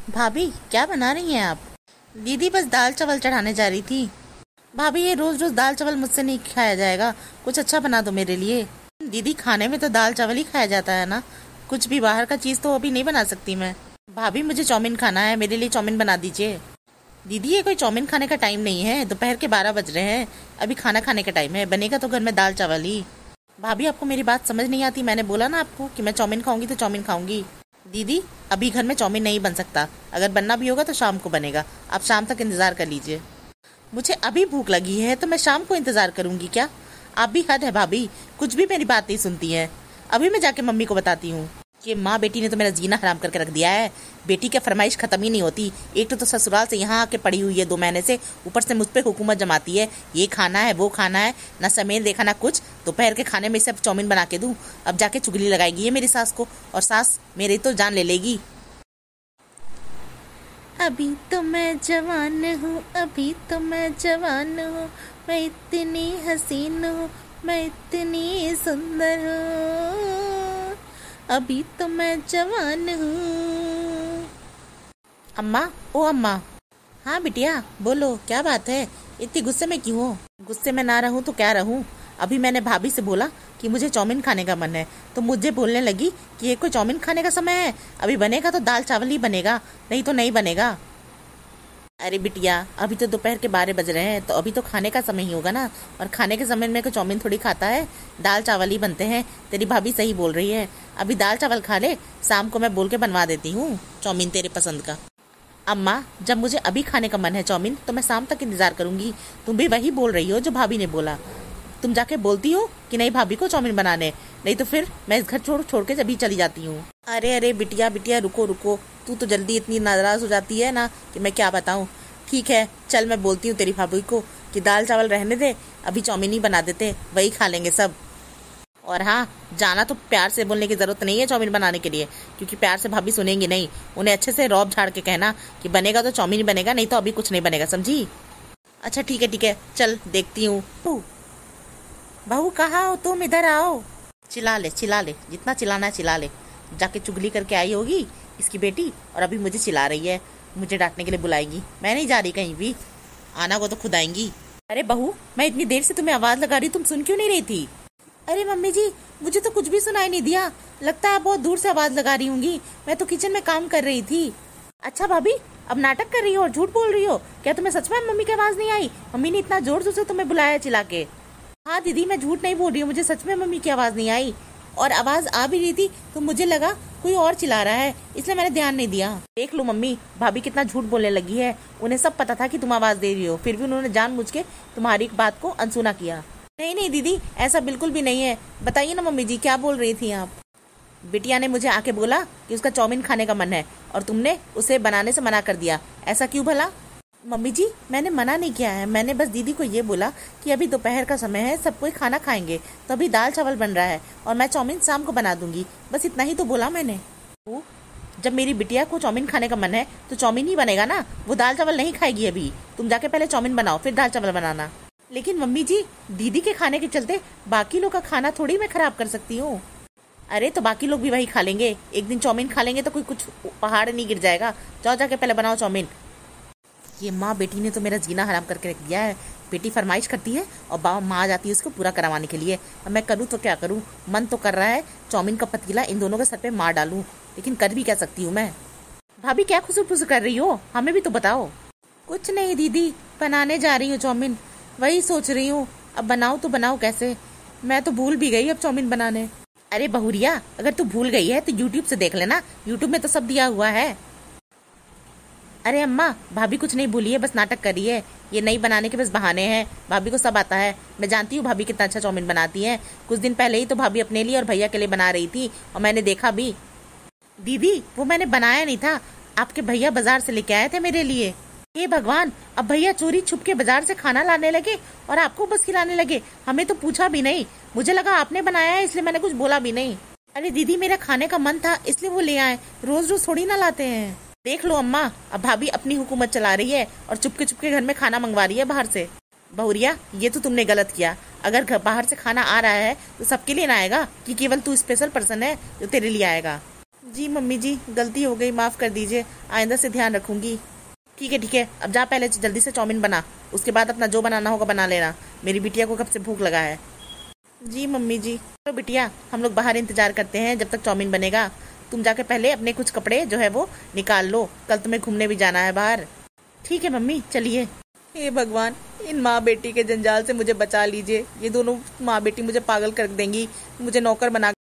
भाभी क्या बना रही हैं आप? दीदी बस दाल चावल चढ़ाने जा रही थी। भाभी ये रोज रोज दाल चावल मुझसे नहीं खाया जाएगा, कुछ अच्छा बना दो मेरे लिए। दीदी खाने में तो दाल चावल ही खाया जाता है ना, कुछ भी बाहर का चीज तो अभी नहीं बना सकती मैं। भाभी मुझे चाउमीन खाना है, मेरे लिए चाउमीन बना दीजिए। दीदी ये कोई चाउमीन खाने का टाइम नहीं है, दोपहर के 12 बज रहे हैं, अभी खाना खाने का टाइम है, बनेगा तो घर में दाल चावल ही। भाभी आपको मेरी बात समझ नहीं आती, मैंने बोला ना आपको कि मैं चाउमीन खाऊंगी तो चाउमीन खाऊंगी। दीदी अभी घर में चाउमीन नहीं बन सकता, अगर बनना भी होगा तो शाम को बनेगा, आप शाम तक इंतजार कर लीजिए। मुझे अभी भूख लगी है तो मैं शाम को इंतजार करूंगी क्या? आप भी हद है भाभी, कुछ भी मेरी बात नहीं सुनती है। अभी मैं जाके मम्मी को बताती हूँ कि माँ बेटी ने तो मेरा जीना हराम करके रख दिया है। बेटी की फरमाइश खत्म ही नहीं होती, एक तो ससुराल से यहाँ आके पड़ी हुई है 2 महीने से, ऊपर से मुझ पे हुकूमत जमाती है, ये खाना है वो खाना है, ना समय देखा ना कुछ। दोपहर के खाने में सिर्फ चाउमीन बना के दूं, अब जाके चुगली लगाएगी ये मेरी सास को, और सास मेरी तो जान ले लेगी। अभी तो मैं जवान हूँ, अभी तो मैं जवान हूँ, मैं इतनी हसीन हूँ, मैं इतनी सुंदर हूँ, अभी तो मैं जवान हूँ। अम्मा, ओ अम्मा। हाँ बिटिया बोलो, क्या बात है, इतनी गुस्से में क्यों हो? गुस्से में ना रहूं तो क्या रहूं, अभी मैंने भाभी से बोला कि मुझे चाउमीन खाने का मन है, तो मुझे बोलने लगी कि ये कोई चाउमीन खाने का समय है, अभी बनेगा तो दाल चावल ही बनेगा, नहीं तो नहीं बनेगा। अरे बिटिया अभी तो दोपहर के 12 बज रहे हैं, तो अभी तो खाने का समय ही होगा ना, और खाने के समय में कोई चाउमीन थोड़ी खाता है, दाल चावल ही बनते हैं। तेरी भाभी सही बोल रही है, अभी दाल चावल खा ले, शाम को मैं बोल के बनवा देती हूँ चाउमीन तेरे पसंद का। अम्मा जब मुझे अभी खाने का मन है चाउमीन, तो मैं शाम तक इंतजार करूंगी। तुम भी वही बोल रही हो जो भाभी ने बोला, तुम जाके बोलती हो कि नहीं भाभी को चाउमीन बनाने, नहीं तो फिर मैं इस घर छोड़ छोड़ के जभी चली जाती हूँ। अरे अरे बिटिया बिटिया रुको रुको, तू तो जल्दी इतनी नाराज हो जाती है ना कि मैं क्या बताऊँ। ठीक है चल, मैं बोलती हूँ तेरी भाभी को कि दाल चावल रहने दे, अभी चाउमीन ही बना देते, वही खा लेंगे सब। और हाँ, जाना तो प्यार से बोलने की जरूरत नहीं है चाउमीन बनाने के लिए, क्योंकि प्यार से भाभी सुनेंगी नहीं, उन्हें अच्छे से रौब झाड़ के कहना कि बनेगा तो चाउमीन ही बनेगा, नहीं तो अभी कुछ नहीं बनेगा, समझी? अच्छा ठीक है चल देखती हूँ। बहू कहाँ हो तुम, इधर आओ। चिल्ला ले जितना चिल्लाना है चिल्ला ले, जाके चुगली करके आई होगी इसकी बेटी, और अभी मुझे चिल्ला रही है, मुझे डांटने के लिए बुलाएगी। मैं नहीं जा रही कहीं भी, आना को तो खुद आएंगी। अरे बहू मैं इतनी देर से तुम्हें आवाज लगा रही, तुम सुन क्यों नहीं रही थी? अरे मम्मी जी मुझे तो कुछ भी सुनाई नहीं दिया, लगता है आप बहुत दूर से आवाज लगा रही होंगी, मैं तो किचन में काम कर रही थी। अच्छा भाभी अब नाटक कर रही हो और झूठ बोल रही हो क्या? तुम्हें सच में मम्मी की आवाज नहीं आई? मम्मी ने इतना जोर जोर से तुम्हें बुलाया चिल्ला के। हाँ दीदी मैं झूठ नहीं बोल रही हूँ, मुझे सच में मम्मी की आवाज नहीं आई, और आवाज आ भी रही थी तो मुझे लगा कोई और चिल्ला रहा है, इसलिए मैंने ध्यान नहीं दिया। देख लो मम्मी, भाभी कितना झूठ बोलने लगी है, उन्हें सब पता था कि तुम आवाज दे रही हो, फिर भी उन्होंने जानबूझ के तुम्हारी बात को अनसुना किया। नहीं नहीं दीदी ऐसा बिल्कुल भी नहीं है, बताइए ना मम्मी जी क्या बोल रही थी आप? बिटिया ने मुझे आके बोला कि उसका चाउमीन खाने का मन है, और तुमने उसे बनाने से मना कर दिया, ऐसा क्यों भला? मम्मी जी मैंने मना नहीं किया है, मैंने बस दीदी को ये बोला कि अभी दोपहर का समय है, सब कोई खाना खाएंगे, तो अभी दाल चावल बन रहा है और मैं चाउमीन शाम को बना दूंगी, बस इतना ही तो बोला मैंने। जब मेरी बिटिया को चाउमीन खाने का मन है तो चाउमीन ही बनेगा ना, वो दाल चावल नहीं खाएगी अभी, तुम जाके पहले चाउमीन बनाओ फिर दाल चावल बनाना। लेकिन मम्मी जी दीदी के खाने के चलते बाकी लोग का खाना थोड़ी मैं खराब कर सकती हूँ। अरे तो बाकी लोग भी वही खा लेंगे, एक दिन चाउमीन खा लेंगे तो कोई कुछ पहाड़ नहीं गिर जाएगा, जाओ जाके पहले बनाओ चाउमीन। ये माँ बेटी ने तो मेरा जीना हराम करके रख दिया है, बेटी फरमाइश करती है और माँ आ जाती है उसको पूरा करवाने के लिए। अब मैं करूँ तो क्या करूँ, मन तो कर रहा है चाउमीन का पतीला इन दोनों के सर पे मार डालूं, लेकिन कर भी क्या सकती हूँ मैं। भाभी क्या खुसुर फुसुर कर रही हो, हमें भी तो बताओ। कुछ नहीं दीदी, बनाने जा रही हूँ चाउमीन, वही सोच रही हूँ अब बनाऊँ तो बनाऊँ कैसे, मैं तो भूल भी गई अब चाउमीन बनाने। अरे बहुरिया अगर तू भूल गई है तो यूट्यूब से देख लेना, यूट्यूब में तो सब दिया हुआ है। अरे अम्मा भाभी कुछ नहीं भूली है, बस नाटक कर रही है, ये नहीं बनाने के बस बहाने हैं, भाभी को सब आता है, मैं जानती हूँ भाभी कितना अच्छा चाउमीन बनाती है। कुछ दिन पहले ही तो भाभी अपने लिए और भैया के लिए बना रही थी और मैंने देखा भी। दीदी वो मैंने बनाया नहीं था, आपके भैया बाजार से लेके आए थे मेरे लिए। हे भगवान, अब भैया चोरी छुप के बाजार से खाना लाने लगे और आपको बस खिलाने लगे, हमें तो पूछा भी नहीं, मुझे लगा आपने बनाया है इसलिए मैंने कुछ बोला भी नहीं। अरे दीदी मेरा खाने का मन था इसलिए वो ले आए, रोज रोज थोड़ी ना लाते हैं। देख लो अम्मा, अब भाभी अपनी हुकूमत चला रही है और चुपके चुपके घर में खाना मंगवा रही है बाहर से। बहुरिया ये तो तुमने गलत किया, अगर घर बाहर से खाना आ रहा है तो सबके लिए ना आएगा कि केवल तू स्पेशल पर्सन है जो तेरे लिए आएगा। जी मम्मी जी, गलती हो गई, माफ़ कर दीजिए, आइंदा से ध्यान रखूंगी। ठीक है, अब जा पहले जल्दी से चाउमीन बना, उसके बाद अपना जो बनाना होगा बना लेना। मेरी बिटिया को कब से भूख लगा है। जी मम्मी जी। तो बिटिया, हम लोग बाहर इंतजार करते हैं जब तक चाउमीन बनेगा। तुम जाके पहले अपने कुछ कपड़े जो है वो निकाल लो, कल तुम्हें घूमने भी जाना है बाहर। ठीक है मम्मी, चलिए। हे भगवान, इन माँ बेटी के जंजाल से मुझे बचा लीजिए। ये दोनों माँ बेटी मुझे पागल कर देंगी, मुझे नौकर बना